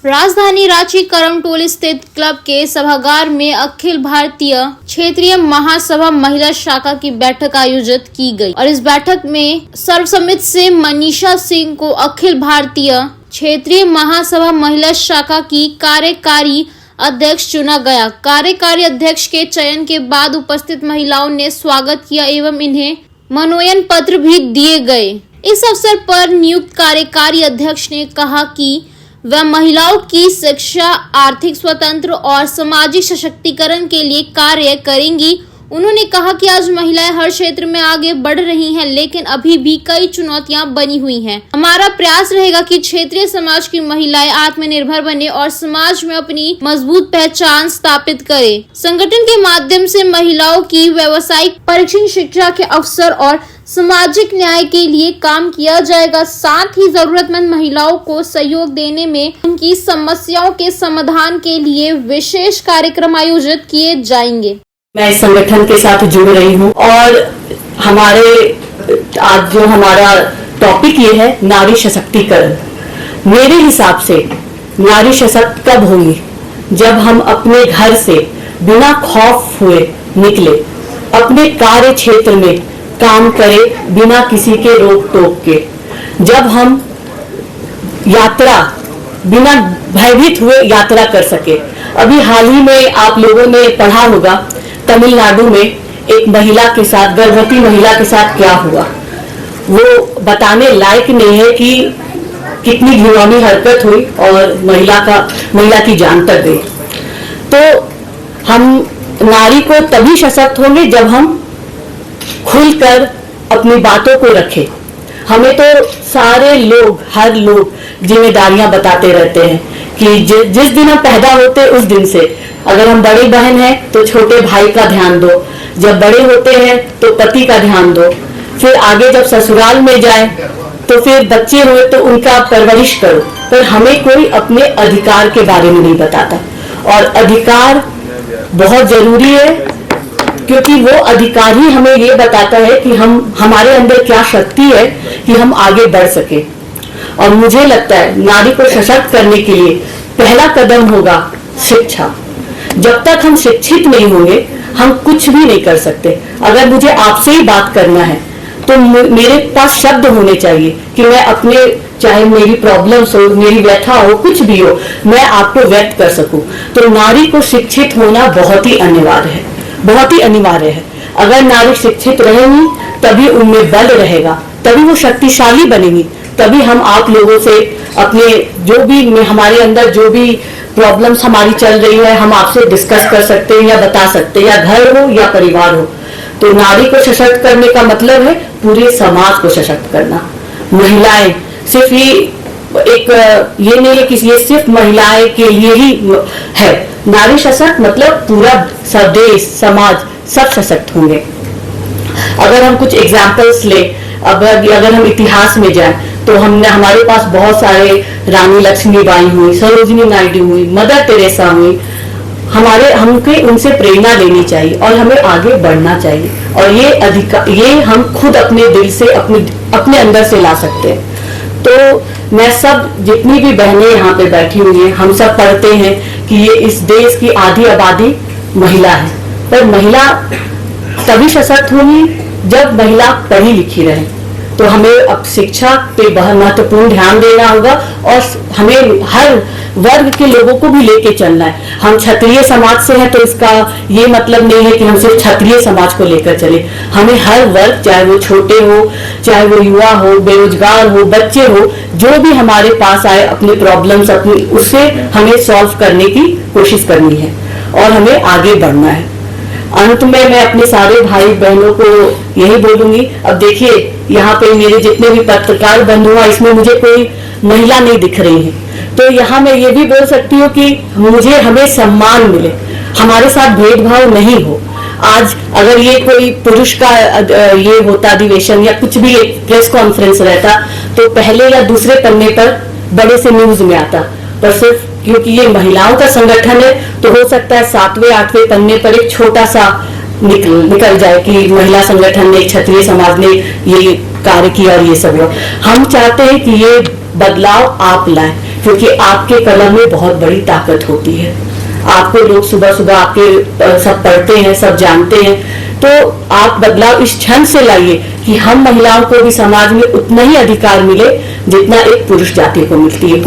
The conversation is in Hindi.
राजधानी रांची करमटोली स्थित क्लब के सभागार में अखिल भारतीय क्षेत्रीय महासभा महिला शाखा की बैठक आयोजित की गई और इस बैठक में सर्वसम्मति से मनीषा सिंह को अखिल भारतीय क्षेत्रीय महासभा महिला शाखा की कार्यकारी अध्यक्ष चुना गया। कार्यकारी अध्यक्ष के चयन के बाद उपस्थित महिलाओं ने स्वागत किया एवं इन्हें मनोनयन पत्र भी दिए गए। इस अवसर पर नियुक्त कार्यकारी अध्यक्ष ने कहा कि वह महिलाओं की शिक्षा, आर्थिक स्वतंत्र और सामाजिक सशक्तिकरण के लिए कार्य करेंगी। उन्होंने कहा कि आज महिलाएं हर क्षेत्र में आगे बढ़ रही हैं, लेकिन अभी भी कई चुनौतियां बनी हुई हैं। हमारा प्रयास रहेगा कि क्षेत्रीय समाज की महिलाएं आत्मनिर्भर बने और समाज में अपनी मजबूत पहचान स्थापित करें। संगठन के माध्यम से महिलाओं की व्यावसायिक परीक्षण, शिक्षा के अवसर और सामाजिक न्याय के लिए काम किया जाएगा। साथ ही जरूरतमंद महिलाओं को सहयोग देने में उनकी समस्याओं के समाधान के लिए विशेष कार्यक्रम आयोजित किए जाएंगे। मैं इस संगठन के साथ जुड़ रही हूँ और आज जो हमारा टॉपिक ये है नारी सशक्तिकरण। मेरे हिसाब से नारी सशक्त कब होगी? जब हम अपने घर से बिना खौफ हुए निकले, अपने कार्य क्षेत्र में काम करें बिना किसी के रोक टोक के, जब हम यात्रा बिना भयभीत हुए यात्रा कर सके। अभी हाल ही में आप लोगों ने पढ़ा होगा तमिलनाडु में एक महिला के साथ, गर्भवती महिला के साथ क्या हुआ। वो बताने लायक नहीं है कि कितनी घिनौनी हरकत हुई और महिला की जान तक गई। तो हम नारी को तभी सशक्त होंगे जब हम खुलकर अपनी बातों को रखें। हमें तो सारे लोग, हर लोग जिम्मेदारियां बताते रहते हैं कि जिस दिन हम पैदा होते उस दिन से, अगर हम बड़ी बहन हैं तो छोटे भाई का ध्यान दो, जब बड़े होते हैं तो पति का ध्यान दो, फिर आगे जब ससुराल में जाए तो फिर बच्चे हुए तो उनका परवरिश करो। पर हमें कोई अपने अधिकार के बारे में नहीं बताता और अधिकार बहुत जरूरी है, क्योंकि वो अधिकार ही हमें ये बताता है कि हमारे अंदर क्या शक्ति है कि हम आगे बढ़ सके। और मुझे लगता है नारी को सशक्त करने के लिए पहला कदम होगा शिक्षा। जब तक हम शिक्षित नहीं होंगे हम कुछ भी नहीं कर सकते। अगर मुझे आपसे ही बात करना है तो मेरे पास शब्द होने चाहिए कि मैं अपने, चाहे मेरी प्रॉब्लम्स हो, मेरी व्यथा हो, कुछ भी हो, मैं आपको व्यक्त कर सकूं। तो नारी को शिक्षित होना बहुत ही अनिवार्य है, बहुत ही अनिवार्य है। अगर नारी शिक्षित रहेंगी तभी उनमें बल रहेगा, तभी वो शक्तिशाली बनेंगी, तभी हम आप लोगों से अपने जो भी हमारे अंदर जो भी प्रॉब्लम्स हमारी चल रही है हम आपसे डिस्कस कर सकते हैं या बता सकते हैं, या घर हो या परिवार हो। तो नारी को सशक्त करने का मतलब है पूरे समाज को सशक्त करना। महिलाएं सिर्फ ये नहीं है कि ये सिर्फ महिलाएं के लिए ही है। नारी सशक्त मतलब पूरा देश, समाज सब सशक्त होंगे। अगर हम कुछ एग्जाम्पल्स ले, अगर हम इतिहास में जाएं तो हमारे पास बहुत सारे रानी लक्ष्मीबाई हुई, सरोजिनी नायडू हुई, मदर टेरेसा हुई। हमको उनसे प्रेरणा लेनी चाहिए और हमें आगे बढ़ना चाहिए। और ये हम खुद अपने दिल से, अपने अंदर से ला सकते हैं। तो मैं सब, जितनी भी बहनें यहाँ पे बैठी हुई हैं, हम सब पढ़ते हैं कि ये इस देश की आधी आबादी महिला है। पर महिला तभी सशक्त होगी जब महिला पढ़ी लिखी रहे। तो हमें अब शिक्षा पे बहुत महत्वपूर्ण ध्यान देना होगा और हमें हर वर्ग के लोगों को भी लेके चलना है। हम क्षत्रिय समाज से हैं तो इसका ये मतलब नहीं है कि हम सिर्फ क्षत्रिय समाज को लेकर चले। हमें हर वर्ग, चाहे वो छोटे हो, चाहे वो युवा हो, बेरोजगार हो, बच्चे हो, जो भी हमारे पास आए अपनी प्रॉब्लम्स उससे हमें सॉल्व करने की कोशिश करनी है और हमें आगे बढ़ना है। अंत में मैं अपने सारे भाई बहनों को यही बोलूंगी। अब देखिए यहाँ पे मेरे जितने भी पत्रकार बंधु हैं, इसमें मुझे कोई महिला नहीं दिख रही है, तो यहाँ मैं ये भी बोल सकती हूँ कि हमें सम्मान मिले, हमारे साथ भेदभाव नहीं हो। आज अगर ये कोई पुरुष का ये होता अधिवेशन या कुछ भी एक प्रेस कॉन्फ्रेंस रहता तो पहले या दूसरे पन्ने पर बड़े से न्यूज में आता, पर सिर्फ क्योंकि ये महिलाओं का संगठन है तो हो सकता है 7वें 8वें पन्ने पर एक छोटा सा निकल जाए कि महिला संगठन ने, क्षत्रिय समाज ने ये कार्य किया और ये सब हुआ। हम चाहते हैं कि ये बदलाव आप लाएं, क्योंकि आपके कलम में बहुत बड़ी ताकत होती है। आपको लोग सुबह सुबह आपके सब पढ़ते हैं, सब जानते हैं, तो आप बदलाव इस क्षण से लाइए कि हम महिलाओं को भी समाज में उतना ही अधिकार मिले जितना एक पुरुष जाति को मिलती है।